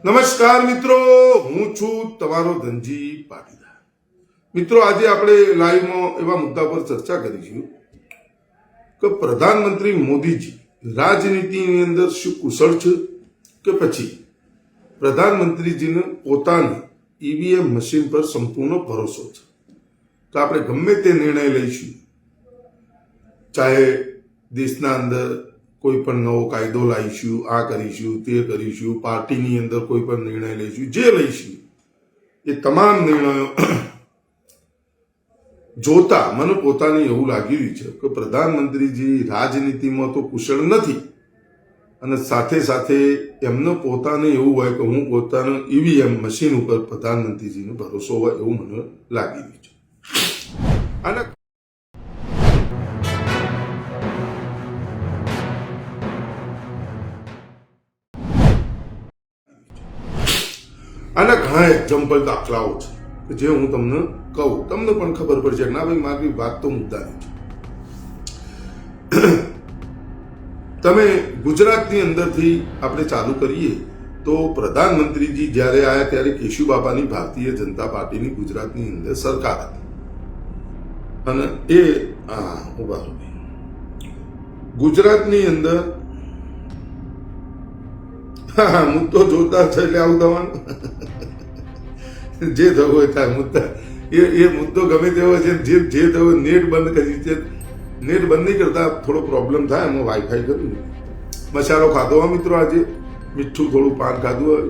નમસ્કાર મિત્રો, હું છું તમારો ધનજી પાટીદાર। મિત્રો, આજે આપણે લાઈવમાં એવા મુદ્દા પર ચર્ચા કરીશું કે પ્રધાનમંત્રી મોદીજી રાજનીતિની અંદર શું કુશળ છે કે પછી પ્રધાનમંત્રીજીને પોતાની ઈવીએમ મશીન પર સંપૂર્ણ ભરોસો છે। તો આપણે ગમે તે નિર્ણય લઈશું, ચાહે દેશના અંદર કોઈ પણ નવો કાયદો લાવીશું, આ કરીશું, તે કરીશું, પાર્ટીની અંદર કોઈ પણ નિર્ણય લઈશું, જે લઈશું એ તમામ નિર્ણયો જોતા મને પોતાને એવું લાગી રહ્યું છે કે પ્રધાનમંત્રીજી રાજનીતિમાં તો કુશળ નથી અને સાથે સાથે એમને પોતાને એવું હોય કે હું પોતાનો ઈવીએમ મશીન ઉપર પ્રધાનમંત્રીજીનો ભરોસો હોય એવું મને લાગી રહ્યું છે। અને આના ઘણા એક્ઝામ્પલ દાખલાઓ છે કે જે હું તમને કહું, તમને પણ ખબર પડશે ના ભાઈ મારી વાત તો મુદ્દાની છે। તમે ગુજરાતની અંદરથી આપણે ચાલુ કરીએ તો પ્રધાનમંત્રીજી જ્યારે આવ્યા ત્યારે કેશુબાપાની ભારતીય જનતા પાર્ટીની ગુજરાતની અંદર સરકાર હતી અને એ ઉભા ગુજરાતની અંદર મુદ્દો જોતા છે એટલે આવું થવાનું, જે થવું હોય થાય મુદ્દા એ મુદ્દો ગમે તેવો છે, જે થવું નેટ બંધ કરી છે, નેટ બંધ નહીં કરતા થોડો પ્રોબ્લેમ થાય એમાં વાઈફાઈ કર્યું, મસાલો ખાધો હોય મિત્રો, આજે મીઠું થોડું પાન ખાધું હોય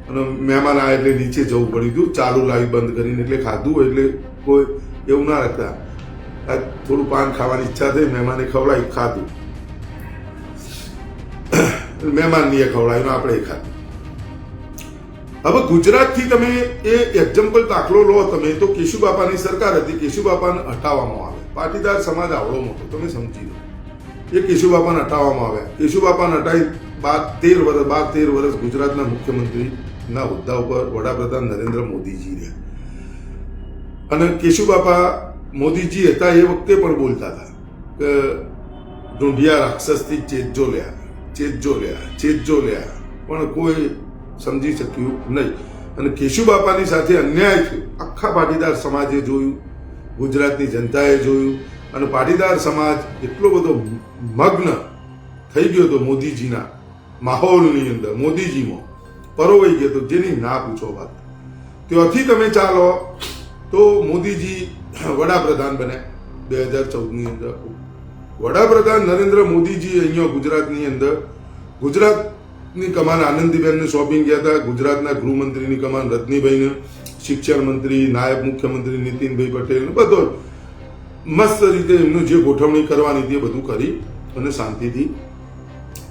અને મહેમાન આવે એટલે નીચે જવું પડ્યું હતું, ચાલુ લાવી બંધ કરીને એટલે ખાધું હોય એટલે કોઈ એવું ના રાખતા, થોડું પાન ખાવાની ઈચ્છા થઈ, મહેમાને ખવડાવી ખાધું, મહેમાનની એ ખવડાવ્યું, આપણે એ ખાધું। હવે ગુજરાતથી તમે એ એક્ઝામ્પલ દાખલો લો તમે તો કેશુબાપાની સરકાર હતી, કેશુબાપાને હટાવવામાં આવે, પાટીદાર સમાજ આવડો મોટો તમે સમજી લો, એ કેશુબાપાને હટાવવામાં આવ્યા, કેશુબાપાને હટાવી 12-13 વર્ષ ગુજરાતના મુખ્યમંત્રીના હોદ્દા ઉપર વડાપ્રધાન નરેન્દ્ર મોદીજી રહ્યા અને કેશુબાપા મોદીજી હતા એ વખતે પણ બોલતા હતા કે ઢૂંઢિયા રાક્ષસથી ચેતજો લ્યા, પણ કોઈ સમજી શક્યું નહીં અને કેશુબાપાની સાથે અન્યાય થયો આખા પાટીદાર સમાજે જોયું, ગુજરાતની જનતાએ જોયું અને પાટીદાર સમાજ એટલો બધો મગ્ન થઈ ગયો હતો મોદીજીના માહોલની અંદર, મોદીજીમાં પરોવાઈ ગયો હતો જેની ના પૂછો વાત। ત્યાંથી તમે ચાલો તો મોદીજી વડાપ્રધાન બન્યા 2014ની અંદર, વડાપ્રધાન નરેન્દ્ર મોદીજી અહીંયા ગુજરાતની અંદર ગુજરાતની કમાન આનંદીબેનને સોંપી ગયા હતા, ગુજરાતના ગૃહમંત્રીની કમાન રજનીભાઈને, શિક્ષણ મંત્રી, નાયબ મુખ્યમંત્રી નીતિનભાઈ પટેલ, બધો મસ્ત રીતે એમનું જે ગોઠવણી કરવાની હતી એ બધું કરી અને શાંતિથી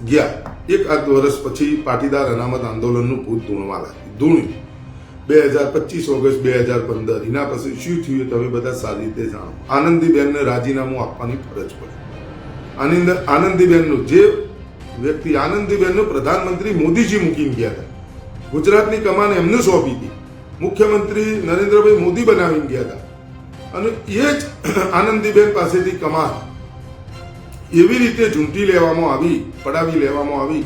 ગયા। એક આધ વર્ષ પછી પાટીદાર અનામત આંદોલનનું ભૂત ધૂણ્યું 2025 ઓગસ્ટ 2015, એના પછી શું થયું તમે બધા સારી રીતે જાણો, આનંદીબેનને રાજીનામું આપવાની ફરજ પડી। આનંદીબેનનું જે વ્યક્તિ, આનંદીબેનનું પ્રધાનમંત્રી મોદીજી મૂકીને ગયા હતા, ગુજરાતની કમાન એમને સોંપી હતી, મુખ્યમંત્રી નરેન્દ્રભાઈ મોદી બનાવીને ગયા હતા અને એ જ આનંદીબેન પાસેથી કમાન એવી રીતે ઝૂંટી લેવામાં આવી, પડાવી લેવામાં આવી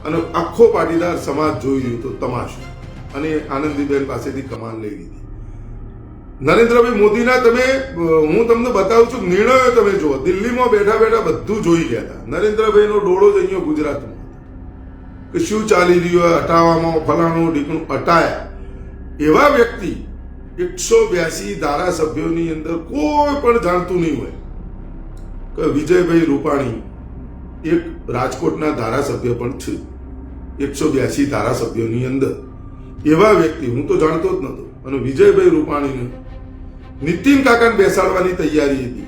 અને આખો પાટીદાર સમાજ જોઈ રહ્યો તો તમાશો અને આનંદીબેન પાસેથી કમાન લઈ લીધી। નરેન્દ્રભાઈ મોદીના તમે હું તમને બતાવું છું નિર્ણયો તમે જુઓ, દિલ્હીમાં બેઠા બેઠા બધું જોઈ ગયા હતા, નરેન્દ્રભાઈનો ડોળો જ અહીંયા ગુજરાતમાં કે શું ચાલી રહ્યું, હટાવવામાં ફલાણું ઢીકણું હટાયા એવા વ્યક્તિ 182 ધારાસભ્યોની અંદર કોઈ પણ જાણતું નહીં હોય કે વિજયભાઈ રૂપાણી એક રાજકોટના ધારાસભ્ય પણ છે 182 ધારાસભ્યોની અંદર, એવા વ્યક્તિ હું તો જાણતો જ નહોતો અને વિજયભાઈ રૂપાણીને નીતિન કાકાને બેસાડવાની તૈયારી હતી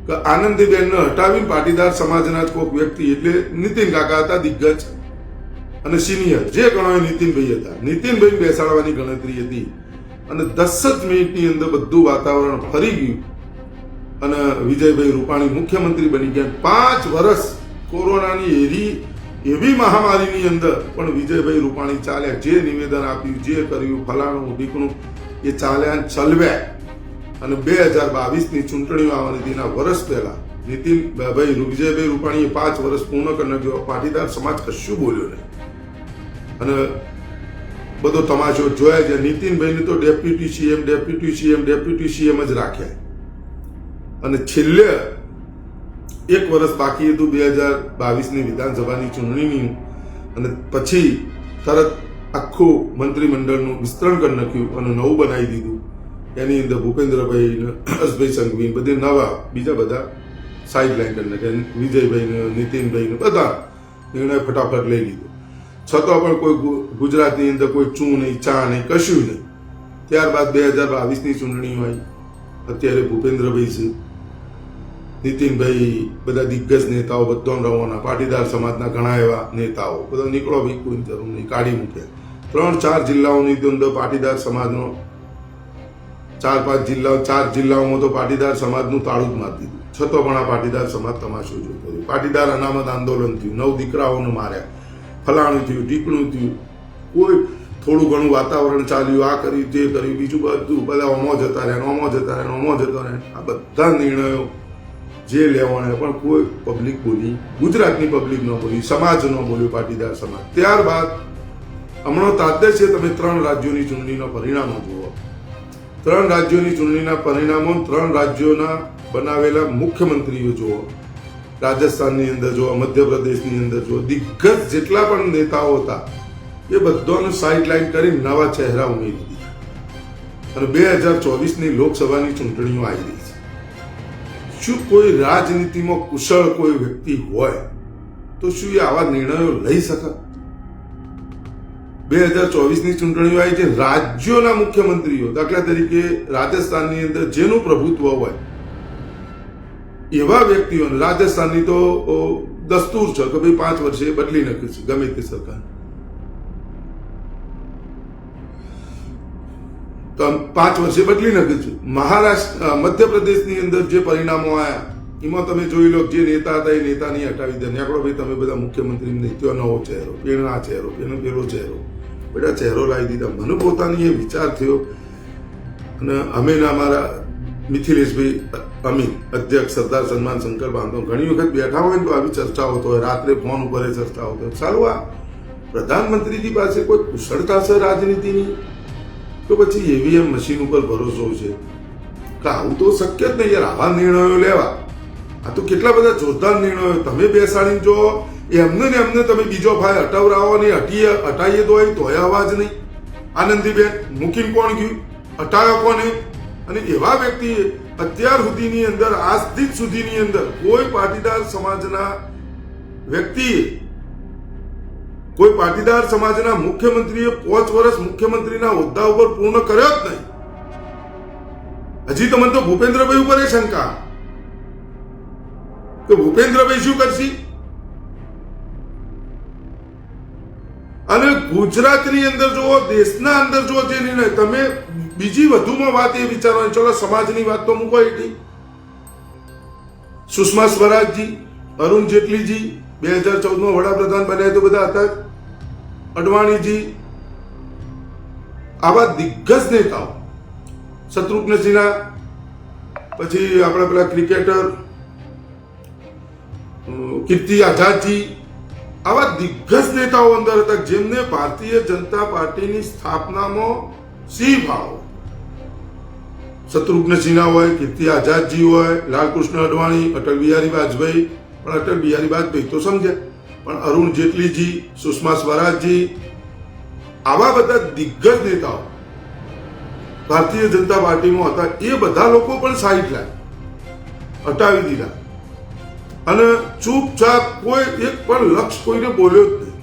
કે આનંદીબેનને હટાવીને પાટીદાર સમાજના જ કોઈક વ્યક્તિ, એટલે નીતિન કાકા હતા દિગ્ગજ અને સિનિયર, જે ગણો નીતિનભાઈ હતા, નીતિનભાઈ બેસાડવાની ગણતરી હતી અને 10 જ મિનિટની અંદર બધું વાતાવરણ ફરી ગયું અને વિજયભાઈ રૂપાણી મુખ્યમંત્રી બની ગયા। 5 વર્ષ કોરોનાની એવી મહામારીની અંદર પણ વિજયભાઈ રૂપાણી ચાલ્યા, જે નિવેદન આપ્યું, જે કર્યું, ફલાણું ઢીકણું એ ચાલ્યા ચલવ્યા અને 2022ની ચૂંટણીઓ આવવાની હતી એના વર્ષ પહેલા વિજયભાઈ રૂપાણીએ 5 વર્ષ પૂર્ણ કરીને પાટીદાર સમાજ કશું બોલ્યો નહીં અને બધો તમાશો જોયા છે. નીતિનભાઈને તો ડેપ્યુટી સીએમ જ રાખ્યા અને છેલ્લે 1 વર્ષ બાકી હતું 2022ની વિધાનસભાની ચૂંટણીની અને પછી તરત આખું મંત્રીમંડળનું વિસ્તરણ કરી નાખ્યું અને નવું બનાવી દીધું. એની અંદર ભૂપેન્દ્રભાઈ ને હર્ષભાઈ સંઘવી બધે નવા બીજા બધા સાઇડ લાઈન કરી નાખ્યા. વિજયભાઈ ને નીતિનભાઈ ને બધા નિર્ણય ફટાફટ લઈ લીધો. છતાં પણ કોઈ ગુજરાતની અંદર કોઈ ચૂ નહીં, ચા નહીં, કશું નહીં. ત્યારબાદ 2022ની ચૂંટણી આવી. અત્યારે ભૂપેન્દ્રભાઈ છે, નીતિનભાઈ, બધા દિગ્ગજ નેતાઓ બધા રવાના, પાટીદાર સમાજના ઘણા એવા નેતાઓ બધા નીકળો, ભાઈ કોઈ જરૂર નહીં, કાઢી મૂક્યા. 3-4 જિલ્લાઓની અંદર પાટીદાર સમાજનો 4 જિલ્લાઓમાં તો પાટીદાર સમાજનું તાળું જ મારી દીધું. છતાં પણ આ પાટીદાર સમાજ તમાશો જોતો રહ્યો. પાટીદાર અનામત આંદોલન થયું, 9 દીકરાઓને માર્યા, ફલાણું થયું, ટીકણું થયું, કોઈ થોડું ઘણું વાતાવરણ ચાલ્યું, આ કર્યું, તે કર્યું, બીજું બધું બધા ઓમો જતા રહ્યા. આ બધા નિર્ણયો જે લેવાના પણ કોઈ પબ્લિક બોલી, ગુજરાતની પબ્લિક ન બોલી, સમાજ ન બોલ્યો, પાટીદાર સમાજ. ત્યારબાદ હમણાં તાજે છે, તમે 3 રાજ્યોની ચૂંટણીના પરિણામો જુઓ. 3 રાજ્યોની ચૂંટણીના પરિણામો, 3 રાજ્યોના બનાવેલા મુખ્યમંત્રીઓ જુઓ. રાજસ્થાનની અંદર જુઓ, મધ્યપ્રદેશની અંદર જુઓ, દિગ્ગજ જેટલા પણ નેતાઓ હતા એ બધાનું સાઇડ લાઈન કરી નવા ચહેરા ઉમેરી દીધા. અને 2024ની લોકસભાની ચૂંટણીઓ આવી રહી છે. શું કોઈ રાજનીતિમાં કુશળ કોઈ વ્યક્તિ હોય તો શું એ આવા નિર્ણયો લઈ શકે? 2024ની ચૂંટણીઓ આવી છે, રાજ્યોના મુખ્યમંત્રીઓ, દાખલા તરીકે રાજસ્થાનની અંદર જેનું પ્રભુત્વ હોય એવા વ્યક્તિઓને, રાજસ્થાનની તો દસ્તુર છે કે ભાઈ 5 વર્ષે બદલી નાખ્યું છે ગમે તે સરકાર, તો 5 વર્ષે બદલી નાખ્યું છે. મહારાષ્ટ્ર, મધ્યપ્રદેશની અંદર જે પરિણામો આવ્યા એમાં તમે જોઈ લો, જે નેતા હતા એ નેતા નહીં હટાવી દે. નેકળો ભાઈ તમે બધા મુખ્યમંત્રી નહીં, ત્યાં નવો ચહેરો, પેલો આ ચહેરો, પેલો ચહેરો, બધા ચહેરો લાવી દીધા. મને પોતાની એ વિચાર થયો અને અમે અમારા મિથિલેશભાઈ અમીન, અધ્યક્ષ સરદાર સન્માન શંકર બાંધો, ઘણી વખત બેઠા હોય ને તો આવી ચર્ચાઓ તો હોય, રાત્રે ફોન ઉપર ચર્ચાઓ તો સારું. આ પ્રધાનમંત્રીજી પાસે કોઈ કુશળતા છે રાજનીતિની તો પછી ઈવીએમ મશીન ઉપર ભરોસો છે કે આવું તો શક્ય જ નહીં યાર. આવા નિર્ણયો લેવા, આ તો કેટલા બધા જોરદાર નિર્ણયો તમે બેસાડીને જો એમને ને એમને તમે બીજો ભાઈ હટાવરાવો ને હટાવીએ તોય અવાજ નહીં. આનંદીબેન મૂકીને કોણ ગયું, હટાવ્યો કોને? અને એવા વ્યક્તિએ અત્યાર સુધીની અંદર, આજ સુધીની અંદર કોઈ પાટીદાર સમાજના વ્યક્તિએ, કોઈ પાટીદાર સમાજના મુખ્યમંત્રીએ 5 વર્ષ મુખ્યમંત્રીના હોદ્દા ઉપર પૂર્ણ કર્યો જ નહીં. હજી તમને તો ભૂપેન્દ્રભાઈ ઉપર એ શંકા કે ભૂપેન્દ્રભાઈ શું કરશે. અને ગુજરાતની અંદર જુઓ, દેશના અંદર જુઓ, જે નિર્ણય તમે બીજી વધુમાં વાત એ વિચારવાની, ચલો સમાજની વાત તો મૂકો એટલી. સુષ્મા સ્વરાજજી, અરુણ જેટલીજી 2014માં વડાપ્રધાન બન્યા તો બધા હતા. અડવાણીજી, આવા દિગ્ગજ નેતાઓ, શત્રુઘ્નસિન્હા, પછી આપણા પેલા ક્રિકેટર કીર્તિ આઝાદજી, આવા દિગ્ગજ નેતાઓ અંદર હતા જેમને ભારતીય જનતા પાર્ટીની સ્થાપનામાં સિંહ ભાવ. શત્રુઘ્નસિન્હા હોય, કીર્તિ આઝાદજી હોય, લાલકૃષ્ણ અડવાણી, અટલ બિહારી વાજપેયી, પણ અટલ બિહારી વાજપેયી તો સમજ્યા, પણ અરુણ જેટલીજી, સુષ્મા સ્વરાજજી, આવા બધા દિગ્ગજ નેતાઓ ભારતીય જનતા પાર્ટીમાં હતા. એ બધા લોકો પણ સાઈડ લાઈન હટાવી દીધા અને ચૂપચાપ કોઈ એક પણ લક્ષ કોઈને બોલ્યો જ નહીં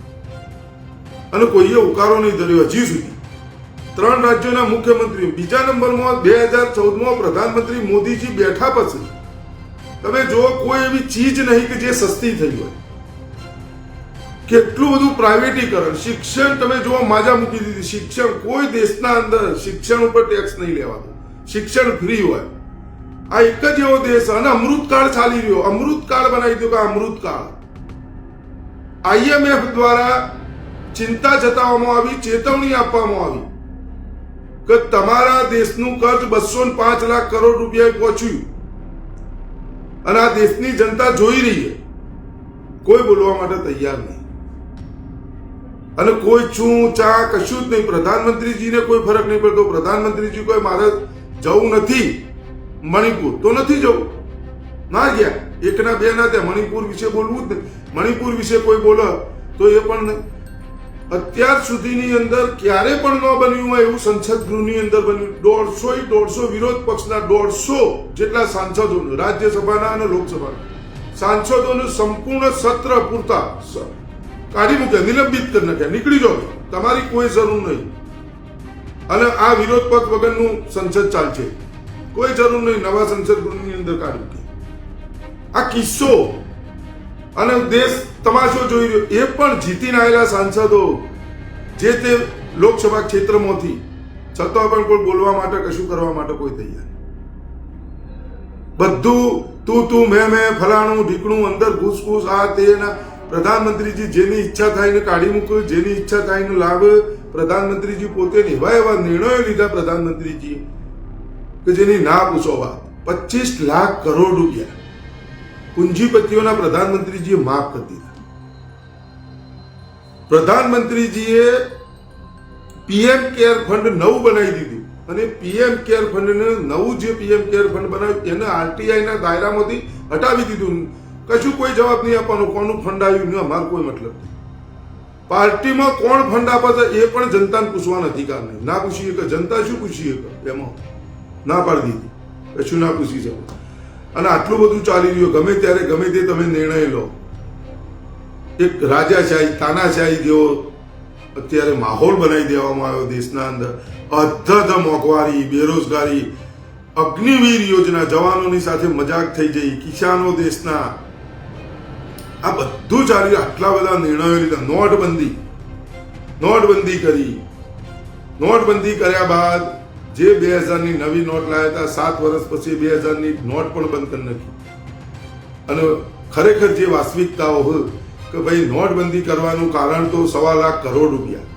અને કોઈએ ઉકારો નહીં ધર્યો હજી સુધી. 3 રાજ્યોના મુખ્યમંત્રી, બીજા નંબરમાં 2014માં પ્રધાનમંત્રી મોદીજી બેઠા પછી તમે જો કોઈ એવી ચીજ નહીં કે જે સસ્તી થઈ હોય. કેટલું બધું પ્રાઇવેટીકરણ, શિક્ષણ તમે જો માજા મૂકી દીધી. શિક્ષણ કોઈ દેશના અંદર શિક્ષણ ઉપર ટેક્સ નહીં લેવાનો, શિક્ષણ ફ્રી હોય. આ એક જ એવો દેશ, અને અમૃતકાળ ચાલી રહ્યો, અમૃતકાળ બનાવી દો કે અમૃતકાળ. IMF દ્વારા ચિંતા જતાવવામાં આવી, ચેતવણી આપવામાં આવી કે તમારા દેશનું કર્જ 205 લાખ કરોડ રૂપિયા પહોંચ્યું અને આ દેશની જનતા જોઈ રહી છે, કોઈ બોલવા માટે તૈયાર નહીં. અને કોઈ છું ચા કશું જ નહીં. પ્રધાનમંત્રીજીને કોઈ ફરક નહીં પડતો. પ્રધાનમંત્રીજી કોઈ મારે જવું નથી મણિપુર તો નથી જવું, ના ગયા. એકના બે ના ત્યાં મણિપુર વિશે બોલવું જ નહીં. મણિપુર વિશે કોઈ બોલે તો એ પણ નહીં. અત્યાર સુધીની અંદર ક્યારે પણ ન બન્યું હોય એવું સંસદ ગૃહની અંદર બન્યું. 150 વિરોધ પક્ષના 150 જેટલા સાંસદો, રાજ્યસભાના અને લોકસભાના સાંસદોનું સંપૂર્ણ સત્ર પૂરતા કાઢી મૂક્યા, નિલંબિત કરી નાખ્યા. નીકળી જાઓ, તમારી કોઈ જરૂર નહીં. અને આ વિરોધ પક્ષ વગરનું સંસદ ચાલશે, કોઈ જરૂર નહીં. નવા સંસદ ગૃહની અંદર કાઢી મૂક્યા. આ કિસ્સો અને દેશ તમાશો જોઈ રહ્યો. એ પણ જીતીને આવેલા સાંસદો જે તે લોકસભા ક્ષેત્રમાંથી, છતાં પણ કોઈ બોલવા માટે કશું કરવા માટે કોઈ તૈયાર. બધું તું મેં ફલાણું ઢીકણું અંદર ઘૂસ આ તેના. પ્રધાનમંત્રીજી જેની ઈચ્છા થાય ને કાઢી મૂકે, જેની ઈચ્છા થાય ને લાવે. પ્રધાનમંત્રીજી પોતે એવા નિર્ણયો લીધા પ્રધાનમંત્રીજી કે જેની ના પૂછો વાત. 25 લાખ કરોડ રૂપિયા પૂંજીપતિઓના પ્રધાનમંત્રીજીએ માફ કરી દીધા. પ્રધાનમંત્રીજીએ પીએમ કેર ફંડ નવું બનાવી દીધું. અને પીએમ કેર ફંડને નવું જે પીએમ કેર ફંડ બનાવ્યું એને આરટીઆઈના દાયરામાંથી હટાવી દીધું. કશું કોઈ જવાબ નહીં આપવાનો કોનું ફંડ આવ્યું ને અમારો કોઈ મતલબ નહીં. પાર્ટીમાં કોણ ફંડ આપે છે એ પણ જનતાને પૂછવાનો અધિકાર નહીં. ના પૂછી શકે જનતા, શું પૂછી શકે? એમાં ના પાડી દીધી, કશું ના પૂછી શકે. અને આટલું બધું ચાલી રહ્યું, ગમે ત્યારે ગમે તે તમે નિર્ણય લો. એક રાજાશાહી તાનાશાહી જેવો અત્યારે માહોલ બનાવી દેવામાં આવ્યો દેશના અંદર. અધધ મોંઘવારી, બેરોજગારી, અગ્નિવીર યોજના, જવાનોની સાથે મજાક થઈ જઈ, કિસાનો દેશના, આ બધું ચાલી. આટલા બધા નિર્ણયો લીધા. નોટબંધી કરી. નોટબંધી કર્યા બાદ જે 2000ની નવી નોટ લાવ્યા હતા, 7 વર્ષ પછી 2000ની નોટ પણ બંધ કરી નાખી. અને ખરેખર જે વાસ્તવિકતાઓ હોય કે ભાઈ નોટબંધી કરવાનું કારણ તો 1.25 લાખ કરોડ રૂપિયા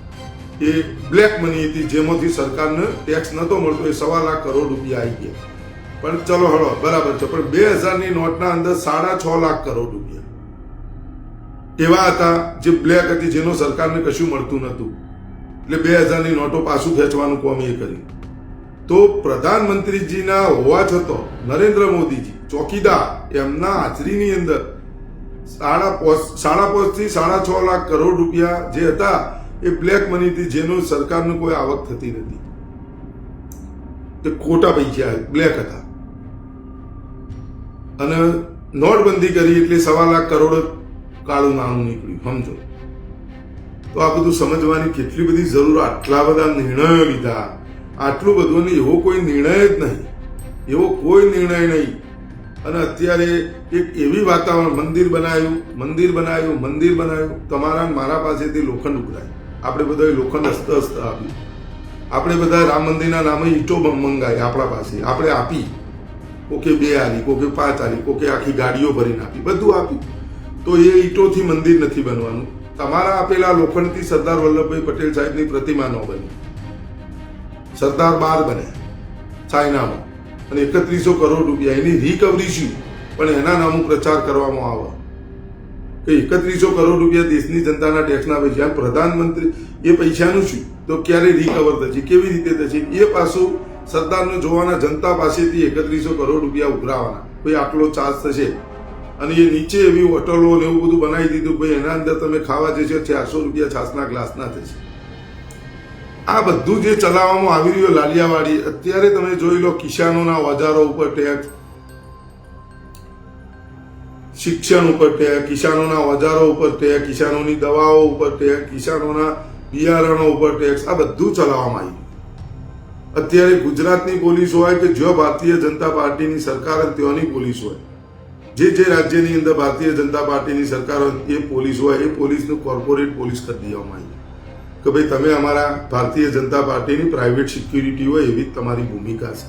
એ બ્લેક મની હતી, જેમાંથી સરકારને ટેક્સ નતો મળતો. એ 1.25 લાખ કરોડ રૂપિયા આવી ગયા. પણ ચલો હળો બરાબર છે. પણ 2000ની નોટના અંદર 6.5 લાખ કરોડ રૂપિયા એવા હતા જે બ્લેક હતી, જેનો સરકારને કશું મળતું નતું. એટલે 2000ની નોટો પાછું ખેંચવાનું કામ એ કર્યું. તો પ્રધાનમંત્રીજીના હોવા છતાં નરેન્દ્ર મોદીજી ચોકીદાર, એમના હાજરીની અંદર 5.5 થી 6.5 લાખ કરોડ રૂપિયા જે હતા એ બ્લેક મનીથી, જેનો સરકારને કોઈ આવક થતી નથી. તે ખોટા પૈસા બ્લેક હતા. અને નોટબંધી કરી એટલે 1.25 લાખ કરોડ કાળું નાણું નીકળ્યું. સમજો તો આ બધું સમજવાની કેટલી બધી જરૂર. આટલા બધા નિર્ણયો લીધા, આટલું બધું નહીં. એવો કોઈ નિર્ણય જ નહીં, એવો કોઈ નિર્ણય નહીં. અને અત્યારે એક એવી વાતાવરણ, મંદિર બનાવ્યું. તમારા મારા પાસેથી લોખંડ ઉઘરાય. આપણે બધા લોખંડ હસ્ત આપ્યું. આપણે બધા રામ મંદિરના નામે ઈંટો મંગાવી આપણા પાસે, આપણે આપી. કોકે 2 આલી, કોકે 5 આલી, કોકે આખી ગાડીઓ ભરીને આપી, બધું આપ્યું. તો એ ઈંટોથી મંદિર નથી બનવાનું. તમારા આપેલા લોખંડથી સરદાર વલ્લભભાઈ પટેલ સાહેબની પ્રતિમા ન બની. સરદાર 12 બને ચાઇનામાં, અને 3100 કરોડ રૂપિયા એની રિકવરી શું? પણ એના નામનું પ્રચાર કરવામાં આવે કે 3100 કરોડ રૂપિયા દેશની જનતાના ટેક્સના પૈસા. પ્રધાનમંત્રી એ પૈસાનું શું? તો ક્યારે રિકવર થશે, કેવી રીતે થશે? એ પાછું સરદારને જોવાના, જનતા પાસેથી 3100 કરોડ રૂપિયા ઉઘરાવાના. ભાઈ આટલો ચાર્જ થશે. અને એ નીચે એવી હોટલો ને એવું બધું બનાવી દીધું. ભાઈ એના અંદર તમે ખાવા જશો 400 રૂપિયા છાસના ગ્લાસના થશે. આ બધું જે ચલાવવામાં આવી રહ્યું લાલિયાવાડી, અત્યારે તમે જોઈ લો. કિસાનોના ઓજારો ઉપર ટેક્સ, શિક્ષણ ઉપર ટેક્સ, કિસાનોના ઓજારો ઉપર ટેક્સ, કિસાનોની દવાઓ ઉપર ટેક્સ, કિસાનોના બિયારણો ઉપર ટેક્સ. આ બધું ચલાવવામાં આવ્યું. અત્યારે ગુજરાતની પોલીસ હોય કે જો ભારતીય જનતા પાર્ટીની સરકાર ત્યાંની પોલીસ હોય, જે રાજ્યની અંદર ભારતીય જનતા પાર્ટીની સરકાર હોય એ પોલીસ હોય, એ પોલીસનું કોર્પોરેટ પોલીસ કરી દેવામાં આવી કે ભાઈ તમે અમારા ભારતીય જનતા પાર્ટીની પ્રાઇવેટ સિક્યુરિટી હોય એવી જ તમારી ભૂમિકા છે.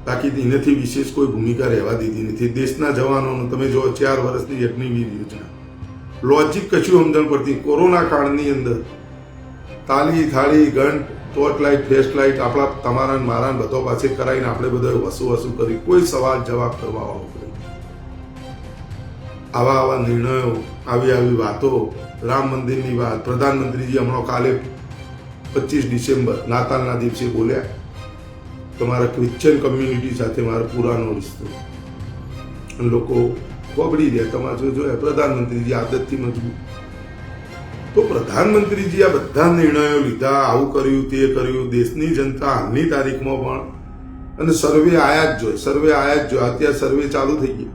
બાકી એનાથી વિશેષ કોઈ ભૂમિકા રહેવા દીધી નથી. દેશના જવાનોનું તમે જો 4 વર્ષની અગ્નિવીર યોજના, લોજિક કશું સમજણ પડતી. કોરોના કાળની અંદર તાલી થાળી ઘંટ ટોર્ચ લાઇટ ફ્લેશ લાઇટ આપણા તમારા મારા બધો પાસે કરાવીને આપણે બધા વસુ કરી, કોઈ સવાલ જવાબ કરવા વાળો. આવા નિર્ણયો, આવી વાતો, રામ મંદિરની વાત, પ્રધાનમંત્રીજી હમણાં કાલે 25 ડિસેમ્બર નાતાલના દિવસે બોલ્યા, તમારા ક્રિશ્ચિયન કમ્યુનિટી સાથે મારો પુરાનો રિશ્તો, અને લોકો બગડી રહ્યા. તમારે જોયા પ્રધાનમંત્રીજી આદતથી મજબૂત. તો પ્રધાનમંત્રીજી આ બધા નિર્ણયો લીધા, આવું કર્યું, તે કર્યું. દેશની જનતા હાલની તારીખમાં પણ, અને સર્વે આયા જ જોઈએ. અત્યારે સર્વે ચાલુ થઈ ગયા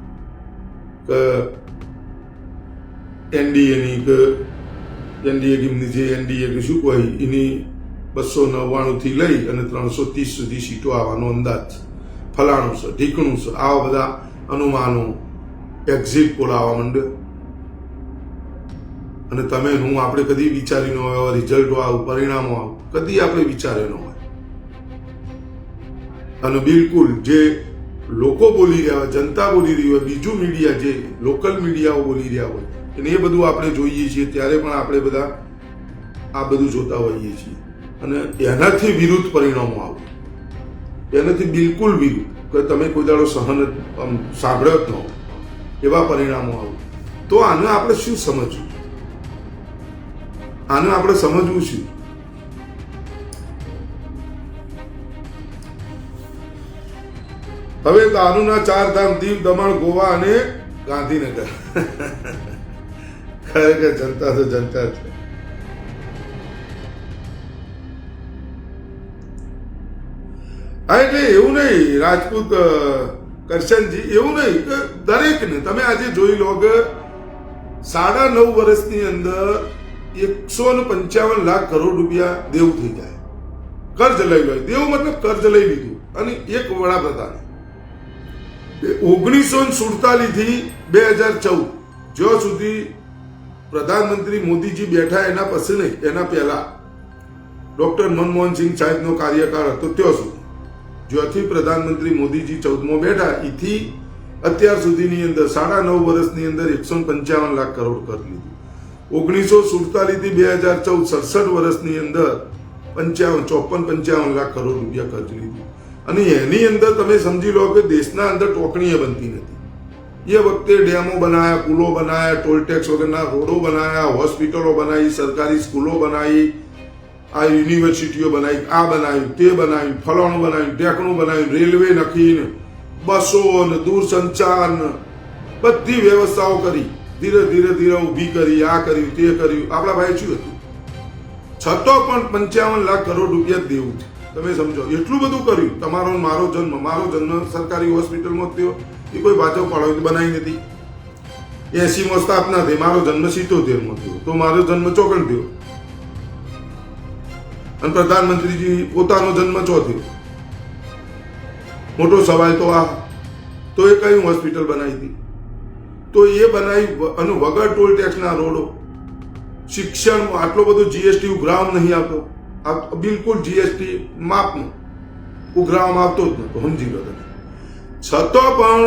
કે એનડીએ જે એનડીએ શું કહે એની 299 થી લઈ અને 330 સુધી સીટો આવવાનો અંદાજ, ફલાણું છે, ઢીકણું છે, આવા બધા અનુમાનો, એક્ઝિટ પોલ આવવા માંડ્યો. અને તમે હું આપણે કદી વિચારી ન હોય રિઝલ્ટો આવું, પરિણામો આવું, કદી આપણે વિચારે ન હોય. અને બિલકુલ જે લોકો બોલી રહ્યા હોય, જનતા બોલી રહી હોય, બીજું મીડિયા જે લોકલ મીડિયાઓ બોલી રહ્યા હોય, અને એ બધું આપણે જોઈએ છીએ, ત્યારે પણ આપણે બધા આ બધું જોતા હોઈએ છીએ. અને એનાથી વિરુદ્ધ પરિણામો આવે, એનાથી બિલકુલ વિરુદ્ધ, કે તમે કોઈ દાડો સહન સાંભળ્યો જ ન હોય એવા પરિણામો આવે. તો આને આપણે શું સમજવું? આને આપણે સમજવું શું? હવે દારૂના 4 ધામ દીવ, દમણ, ગોવા અને ગાંધીનગર. ખરેખર જનતા તો જનતા છે. એટલે એવું નહીં રાજપૂત કરશનજી, એવું નહીં કે દરેકને તમે આજે જોઈ લો કે 9.5 વર્ષની અંદર 155 લાખ કરોડ રૂપિયા દેવ થઈ જાય. કર્જ લઈ લો, દેવ મતલબ કર્જ લઈ લીધું. અને એક વડાપ્રધાન 1947 થી 2014 જ્યાં સુધી પ્રધાનમંત્રી મોદીજી બેઠા એના પછી નહીં, એના પહેલા ડોક્ટર મનમોહન સિંહ સાહેબનો કાર્યકાળ હતો ત્યાં સુધી, જ્યાંથી પ્રધાનમંત્રી મોદીજી 14મો બેઠા એથી અત્યાર સુધીની અંદર 9.5 વર્ષની અંદર 155 લાખ કરોડ કરી લીધું. 1947 થી 2014 67 વર્ષની અંદર 54-55 લાખ કરોડ રૂપિયા ખર્ચ લીધું. અને એની અંદર તમે સમજી લો કે દેશના અંદર ટોકણીએ બનતી નથી. એ વખતે ડેમો બનાયા, પુલો બનાયા, ટોલ ટેક્સ વગરના રોડો બનાયા, હોસ્પિટલો બનાવી, સરકારી સ્કૂલો બનાવી, આ યુનિવર્સિટીઓ બનાવી, આ બનાવ્યું, તે બનાવ્યું, ફલાણું બનાવ્યું, ઢેકણું બનાવ્યું, રેલવે નખીને, બસો ને દૂરસંચાર ને બધી વ્યવસ્થાઓ કરી, ધીરે ધીરે ઊભી કરી, આ કર્યું, તે કર્યું. આપણા ભાઈ શું હતું? છતાં પણ 55 લાખ કરોડ રૂપિયા દેવું છે. તમે સમજો, એટલું બધું કર્યું. તમારો મારો જન્મ સરકારી હોસ્પિટલમાં થયો, એ કોઈ ભાજપ વાળો બનાવી નથી. 80માં સ્થાપના થઈ, મારો જન્મ 77માં થયો, તો મારો જન્મ 54 થયો. અને પ્રધાનમંત્રીજી પોતાનો જન્મ 4 થયો. મોટો સવાલ તો આ, તો એ કઈ હોસ્પિટલ બનાવી હતી? તો એ બનાવી અને વગર ટોલ ટેક્સના રોડો, શિક્ષણ, આટલો બધો જીએસટી ઉઘરાવ નહીં આવતો. બિલકુલ જીએસટી માપનો ઉઘરાવવામાં આવતો જ નતો, સમજી લો તમે. છતાં પણ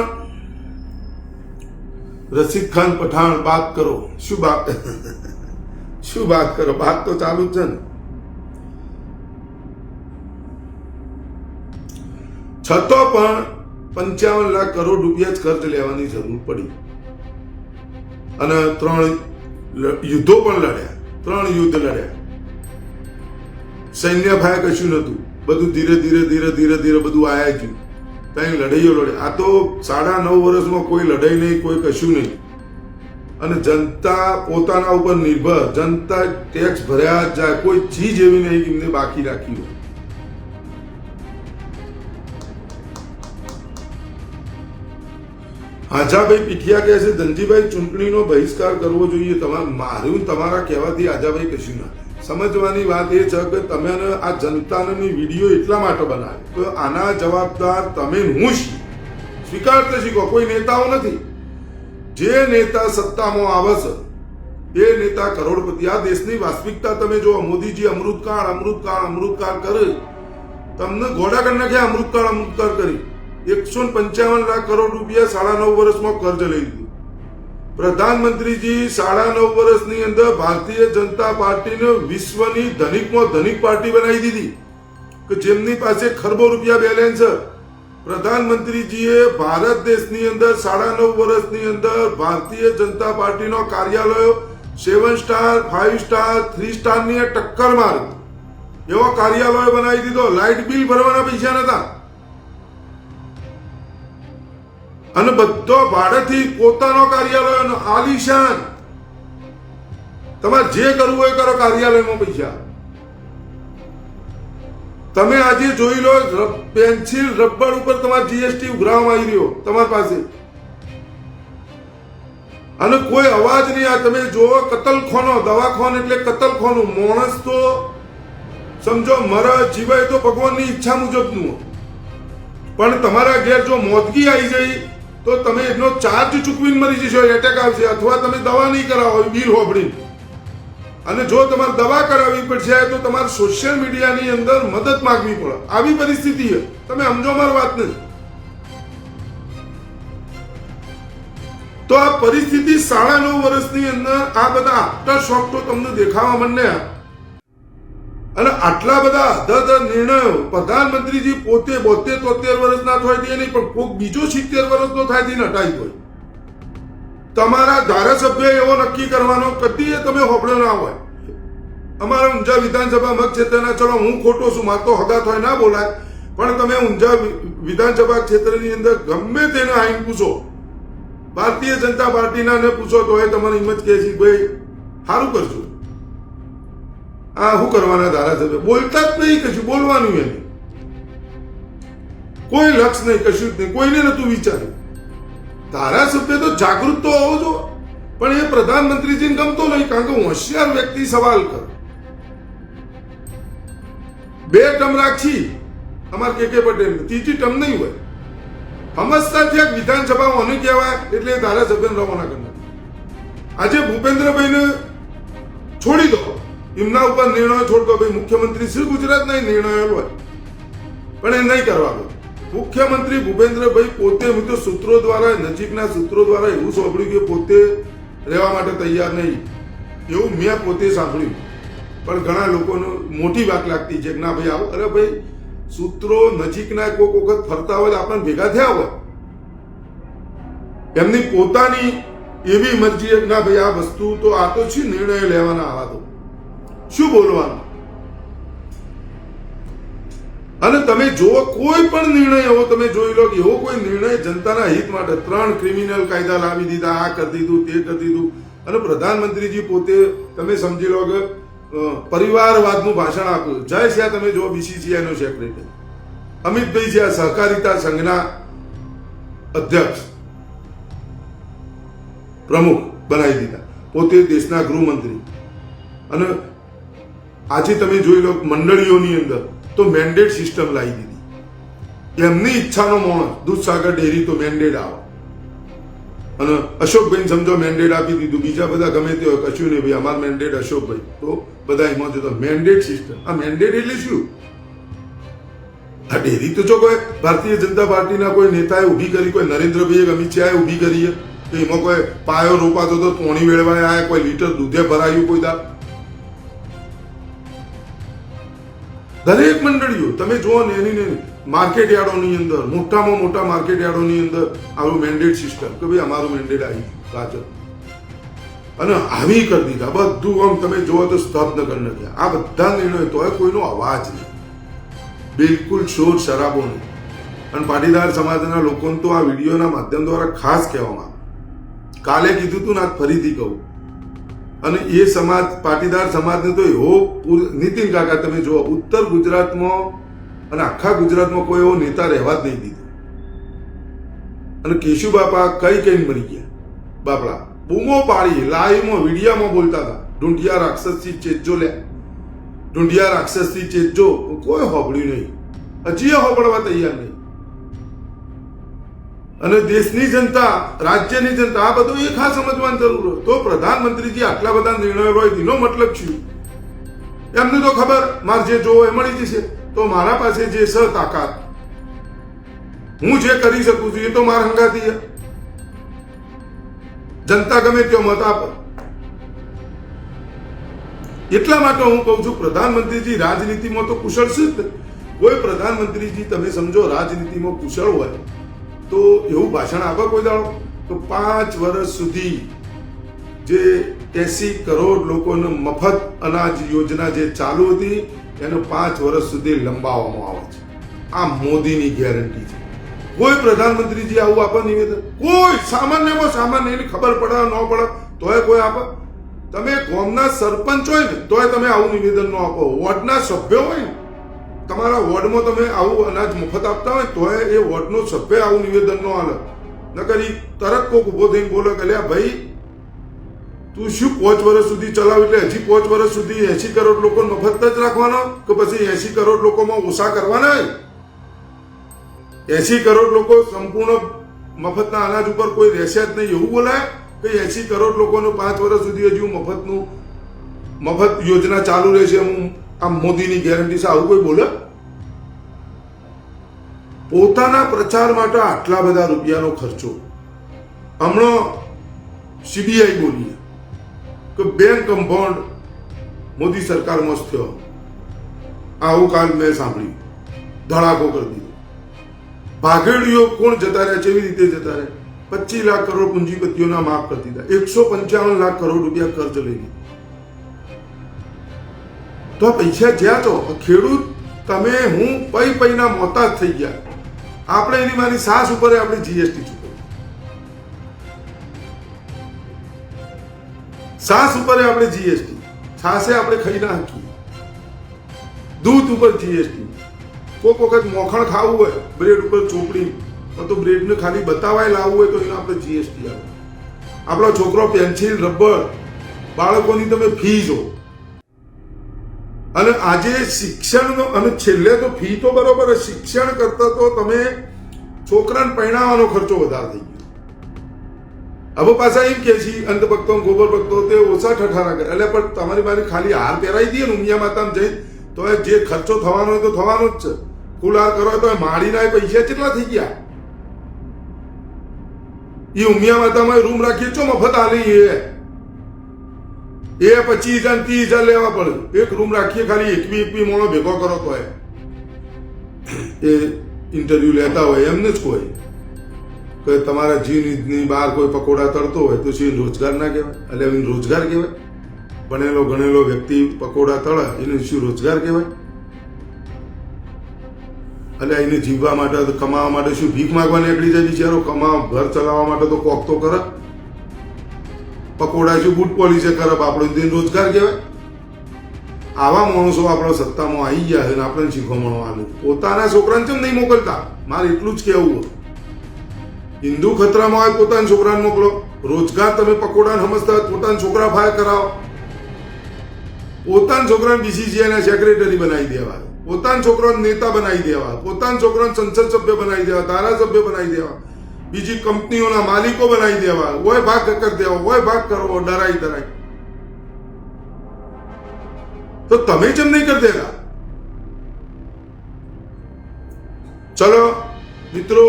રશીદ ખાન પઠાણ બાત કરો, શું બાત કરો? બાત તો ચાલુ જ છે ને. છતાં પણ 55 લાખ કરોડ રૂપિયા જ ખર્ચ લેવાની જરૂર પડી. અને 3 યુદ્ધો પણ લડ્યા, 3 યુદ્ધ લડ્યા. સૈન્ય ભાઈ કશું નતું, બધું ધીરે ધીરે બધું આયા ગયું. ત્યાં લડાઈઓ લડે. આ તો 9.5 વર્ષમાં કોઈ લડાઈ નહીં, કોઈ કશું નહીં. અને જનતા પોતાના ઉપર નિર્ભર, જનતા ટેક્સ ભર્યા જાય, કોઈ ચીજ એવી નહીં કે એમને બાકી રાખી હોય. આજાભાઈ પીઠિયા કહે છે ધનજીભાઈ ચૂંટણીનો બહિષ્કાર કરવો જોઈએ. મારું તમારા કહેવાથી આજાભાઈ કશું ના. સમજવાની વાત એ છે કે તમે આ જનતાની વિડીયો એટલા માટે બનાવે તો આના જવાબદાર તમે હું છીએ. સ્વીકારતા શીખો. કોઈ નેતાઓ નથી. જે નેતા સત્તામાં આવે છે એ નેતા કરોડપતિ. આ દેશની વાસ્તવિકતા તમે જો, મોદીજી અમૃતકાળ કરે, તમને ઘોડા કરી નાખ્યા. અમૃતકાળ કરી 155 લાખ કરોડ રૂપિયા 9.5 વર્ષમાં કર્જ લઈ લીધું. પ્રધાનમંત્રીજી 9.5 વર્ષની અંદર ભારતીય જનતા પાર્ટીને વિશ્વની ધનિકમાં ધનિક પાર્ટી બનાવી દીધી, કે જેમની પાસે ખરબો રૂપિયા બેલેન્સ છે. પ્રધાનમંત્રીજીએ ભારત દેશની અંદર 9.5 વર્ષની અંદર ભારતીય જનતા પાર્ટીનો કાર્યાલયો 7 સ્ટાર 5 સ્ટાર 3 સ્ટારની ટક્કર મારી એવો કાર્યાલય બનાવી દીધો. લાઇટ બિલ ભરવાના પૈસા નતા અને બધો ભાડેથી પોતાનો કાર્યાલય આલિશાન. તમારે જે કરવું હોય કરો, કાર્યાલયમાં પૈસા. તમે આજે જોઈ લો, પેન્સિલ રબર ઉપર તમારે જીએસટી ઉઘરાવવામાં આવી રહ્યો તમારી પાસે અને કોઈ અવાજ નહીં. આ તમે જુઓ કતલખાનો, દવાખાનું એટલે કતલખાનું. માણસ તો સમજો મરે જીવાય તો ભગવાનની ઈચ્છા મુજબનું, પણ તમારા ઘેર જો મોદગી આવી જાય તો તમે એનો ચાર્જ ચૂકવીને મરી જશો, એટેક આવશે, અથવા તમે દવા નહીં કરાવો બિલ હોબડી. અને જો તમારે દવા કરાવવી પડશે તો તમારે સોશિયલ મીડિયાની અંદર મદદ માંગવી પડે. આવી પરિસ્થિતિ છે. તમે સમજો મારી વાત નહીં. તો આ પરિસ્થિતિ 9.5 વર્ષની અંદર આ બધા આફ્ટર શોક તો તમને દેખાવા માંડ્યા અને આટલા બધા અધર નિર્ણયો પ્રધાનમંત્રીજી પોતે 72-73 વર્ષના થાય તે નહીં, પણ કોઈક બીજો 70 વર્ષનો થાય તે નટાઈ હોય. તમારા ધારાસભ્ય એવો નક્કી કરવાનો કદી તમે હોબળો ના હોય. અમારા ઊંઝા વિધાનસભા મતક્ષેત્રના, ચલો હું ખોટો છું, મારે તો હગા થાય ના બોલાય, પણ તમે ઊંઝા વિધાનસભા ક્ષેત્રની અંદર ગમે તેને આઈને પૂછો, ભારતીય જનતા પાર્ટીના ને પૂછો તો એ તમારી હિંમત કહે છે ભાઈ સારું કરજો. આ શું કરવાના ધારાસભ્ય બોલતા જ નહીં, કશું બોલવાનું એને કોઈ લક્ષ નહીં, કશું જ નહીં, કોઈને નતું વિચાર્યું. ધારાસભ્ય તો જાગૃત તો હોવો જો, પણ એ પ્રધાનમંત્રીજીને ગમતો નહીં, કારણ કે હોશિયાર વ્યક્તિ સવાલ કરે. 2 ટર્મ રાખી અમારે કે પટેલ, ત્રીજી ટર્મ નહીં હોય. સમજતા થયા વિધાનસભામાં અને કહેવાય એટલે ધારાસભ્યને રવાના કરનાર. આજે ભૂપેન્દ્રભાઈને છોડી દો, એમના ઉપર નિર્ણય છોડ દો. ભાઈ મુખ્યમંત્રી શ્રી ગુજરાતના નિર્ણયો હોય, પણ એ નહીં કરવા દો. મુખ્યમંત્રી ભૂપેન્દ્રભાઈ પોતે મિત્રો સૂત્રો દ્વારા, નજીકના સૂત્રો દ્વારા એવું સાંભળ્યું કે પોતે રહેવા માટે તૈયાર નહીં, એવું મેં પોતે સાંભળ્યું. પણ ઘણા લોકોને મોટી વાત લાગતી છે કે ના ભાઈ આવો. અરે ભાઈ, સૂત્રો નજીકના કોઈક વખત ફરતા હોય આપણને ભેગા થયા હોય, એમની પોતાની એવી મરજી કે ના ભાઈ આ વસ્તુ તો આ તો છે, નિર્ણય લેવાના આવા તો શું બોલવાનું. અને તમે જો કોઈ પણ નિર્ણય એવો તમે જોઈ લો કે એવો કોઈ નિર્ણય જનતાના હિત માટે, 3 ક્રિમિનલ કાયદા લાવી દીધા, આ કરી દીધું, તે કરી દીધું, અને પ્રધાનમંત્રીજી પોતે તમે સમજી લો કે પરિવારવાદનું ભાષણ આપ્યું. જય શ્યા તમે જો બીસીસીઆઈ નો સેક્રેટરી, અમિતભાઈ છે સહકારિતા સંઘના અધ્યક્ષ પ્રમુખ બનાવી દીધા, પોતે દેશના ગૃહમંત્રી. અને આજે તમે જોઈ લો મંડળીઓની અંદર તો મેન્ડેટ સિસ્ટમ લાવી દીધી. એમની ઈચ્છાનો માણસ દૂધસાગર ડેરી તો મેન્ડેટ આવે, અને અશોકભાઈ સમજો મેન્ડેટ આપી દીધું, બીજા બધા ગમે તે હોય, કશું નહીં ભાઈ અમાર મેન્ડેટ અશોકભાઈ, તો બધા એમાં જતો મેન્ડેટ સિસ્ટમ. આ મેન્ડેટ એટલે શું? આ ડેરી તો જો કોઈ ભારતીય જનતા પાર્ટીના કોઈ નેતાએ ઊભી કરી, કોઈ નરેન્દ્રભાઈ અમિત શાહે ઊભી કરી તો એમાં કોઈ પાયો રોપાતો તો પોણી વેળવાય આયા, કોઈ લીટર દૂધે ભરાયું કોઈ દા. દરેક મંડળીઓ તમે જુઓ ને એની માર્કેટ યાર્ડોની અંદર, મોટામાં મોટા માર્કેટ યાર્ડોની અંદર આવું મેન્ડેટ સિસ્ટમ કે ભાઈ અમારું મેન્ડેટ આવી ભાજપ, અને આવી કરી દીધા બધું. આમ તમે જુઓ તો સ્તબ્ધ કરી નાખ્યા આ બધા નિર્ણયો. તો કોઈનો અવાજ નહીં, બિલકુલ શોર શરાબો નહીં. અને પાટીદાર સમાજના લોકોને તો આ વિડીયોના માધ્યમ દ્વારા ખાસ કહેવામાં, કાલે કીધું તું ને આજ ફરીથી કહું, અને એ સમાજ પાટીદાર સમાજને તો એવો, નીતિન કાકા તમે જુઓ ઉત્તર ગુજરાતમાં અને આખા ગુજરાતમાં કોઈ એવો નેતા રહેવા જ નહીં દીધો. અને કેશુ બાપા કઈ મરી ગયા બાપડા, બૂમો પાડી લાઈવમાં વિડીયામાં બોલતા હતા, ઢૂંઢિયા રાક્ષસથી ચેતજો લે, ઢૂંઢિયા રાક્ષસથી ચેતજો. કોઈ હોબળ્યું નહીં, હજી હોબળવા તૈયાર નહીં. અને દેશની જનતા, રાજ્યની જનતા, આ બધું એ ખાસ સમજવાની જરૂર હોય. તો પ્રધાનમંત્રીજી આટલા બધા નિર્ણયો હોય એનો મતલબ શું? એમને તો ખબર મારે જે જોવો એ મળી જશે, તો મારા પાસે જે છે તાકાત, હું જે કરી શકું છું એ તો મારા હંગાથી જનતા ગમે ત્યાં મત આપે. એટલા માટે હું કહું છું પ્રધાનમંત્રીજી રાજનીતિમાં તો કુશળ છે જ, કોઈ પ્રધાનમંત્રીજી તમે સમજો રાજનીતિમાં કુશળ હોય તો એવું ભાષણ આપે કોઈ દાડો તો 5 વર્ષ સુધી જે 80 કરોડ લોકોને મફત અનાજ યોજના જે ચાલુ હતી એને 5 વર્ષ સુધી લંબાવવામાં આવે છે. આ મોદીની ગેરંટી છે. કોઈ પ્રધાનમંત્રીજી આવું આપે નિવેદન? કોઈ સામાન્યમાં સામાન્ય એની ખબર પડે ન પડે તોય કોઈ આપે? તમે ગામના સરપંચ હોય ને તોય તમે આવું નિવેદન ન આપો. વોર્ડના સભ્યો હોય ને તમારા વોર્ડમાં તમે આવું અનાજ મફત આપતા હોય તોય એ વોર્ડનો સભ્ય આવું નિવેદન ન આલે. નકર તરત કોક ઉભો થઈને બોલે કે લ્યા ભાઈ તું શું 5 વર્ષ સુધી ચલાવ એટલે હજી 5 વર્ષ સુધી 80 કરોડ લોકો મફત જ રાખવાનો કે પછી 80 કરોડ લોકોમાં ઓછા કરવાના? 80 કરોડ લોકો સંપૂર્ણ મફતના અનાજ ઉપર કોઈ રહેશે જ નહીં એવું બોલાય કે 80 કરોડ લોકોને 5 વર્ષ સુધી હજુ મફત યોજના ચાલુ રહેશે? હું આ મોદીની ગેરંટી છે આવું કોઈ બોલે? પોતાના પ્રચાર માટે આટલા બધા રૂપિયાનો ખર્ચો. હમણાં સીબીઆઈ બોલી કે બેંક કમ્પાઉન્ડ મોદી સરકારમાં જ થયો. આવું કાલ મેં સાંભળ્યું. ધડાકો કરી દીધો. ભાગેડીઓ કોણ જતા રહ્યા? કેવી રીતે જતા રહ્યા? 25 લાખ કરોડ પૂંજીપતિઓના માફ કરી દીધા. 155 લાખ કરોડ રૂપિયા કર્જ લઈ લીધું. તો પૈસા જ્યાં તો ખેડૂત તમે હું પૈના મોતા જ થઈ ગયા. આપણે એની મારી સાસ ઉપર આપણે જીએસટી ચૂકવ્યું. સાસ ઉપર આપણે જીએસટી, છાસે આપણે ખાઈ ના શકીએ. દૂધ ઉપર જીએસટી. કોઈક વખત મોખણ ખાવું હોય બ્રેડ ઉપર ચોપડી તો બ્રેડને ખાલી બતાવાય લાવવું હોય તો એને આપણે જીએસટી આવે. આપણો છોકરો પેન્સિલ રબર બાળકોની તમે ફી જો અને આજે શિક્ષણનો અને છેલ્લે તો ફી તો બરોબર શિક્ષણ કરતા તો તમે છોકરાને પરણાવવાનો ખર્ચો વધારે થઈ ગયો. હવે પાછા એમ કે છે અંત ભક્તો ગોબર ભક્તો તે ઓછા ઠઠારા કરે એટલે પણ તમારી પાસે ખાલી હાર પહેરાવી દઈએ ને ઉમિયા માતામાં જઈ તો જે ખર્ચો થવાનો હોય તો થવાનો જ છે. ફૂલ હાર કરો તો માળીના પૈસા કેટલા થઈ ગયા? એ ઉમિયા માતામાં રૂમ રાખીએ છો મફત આલી એ 25,000 30,000 લેવા પડે. એક રૂમ રાખીએ ખાલી એકવી મોણો ભેગો કરો તો એ ઇન્ટરવ્યુ લેતા હોય એમને જ કોઈ કે તમારા જીવની બહાર કોઈ પકોડા તળતો હોય તો શું રોજગાર ના કહેવાય? એટલે એને રોજગાર કહેવાય? ભણેલો ગણેલો વ્યક્તિ પકોડા તળે એને શું રોજગાર કહેવાય? એટલે એને જીવવા માટે કમાવા માટે શું ભીખ માંગવા નીકળી જાય બિચારો? ઘર ચલાવવા માટે તો કોક તો કરે. પકોડા શું બૂટ પોલીસે કરે આપણો રોજગાર કહેવાય? આવા માણસો આપણા સત્તામાં આવી ગયા છે ને આપણે શીખવામણો આલે. પોતાના છોકરાને કેમ નહીં મોકલતા? મારે એટલું જ કહેવું. હિન્દુ ખતરામાં હોય પોતાના છોકરાને મોકલો. રોજગાર તમે પકોડાને સમજતા પોતાના છોકરા ફાયર કરાવો. પોતાના છોકરાને બીસીસીઆઈના સેક્રેટરી બનાવી દેવા, પોતાના છોકરાને નેતા બનાવી દેવા, પોતાના છોકરાને સંસદ સભ્ય બનાવી દેવા, ધારાસભ્ય બનાવી દેવા, બીજી કંપનીઓના માલિકો બનાવી દેવા, ઓય ભાગ કરી દેવા, ઓય ભાગ કરો, ડરાઈ. તો તમે જેમ નહીં કરી દેતા? ચલો મિત્રો,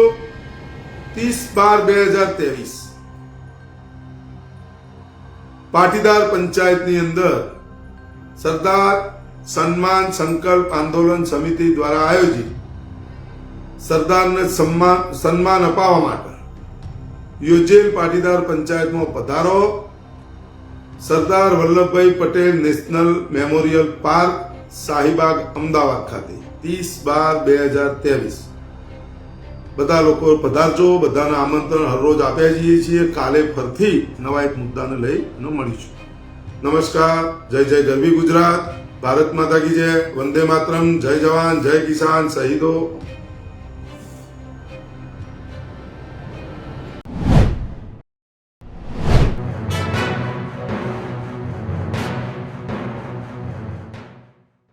30/12/2023 પાટીદાર પંચાયતની અંદર સરદાર સન્માન સંકલ્પ આંદોલન સમિતિ દ્વારા આયોજિત સરદારને સન્માન અપાવવા માટે યોજેલ પાટીદાર પંચાયતમાં પધારો. Sardar Vallabhbhai Patel national memorial park, Shahibaug, Ahmedabad ખાતે 30/12/2023 બધા લોકો પધારજો. બધાને આમંત્રણ હરરોજ આપ્યા જઈએ છીએ. કાલે ફરથી નવા એક મુદ્દાને લઈને મળીશું. નમસ્કાર. જય જય ગરવી ગુજરાત. ભારત માતા કી જય. વંદે માતરમ. જય જવાન, જય કિસાન, શહીદો.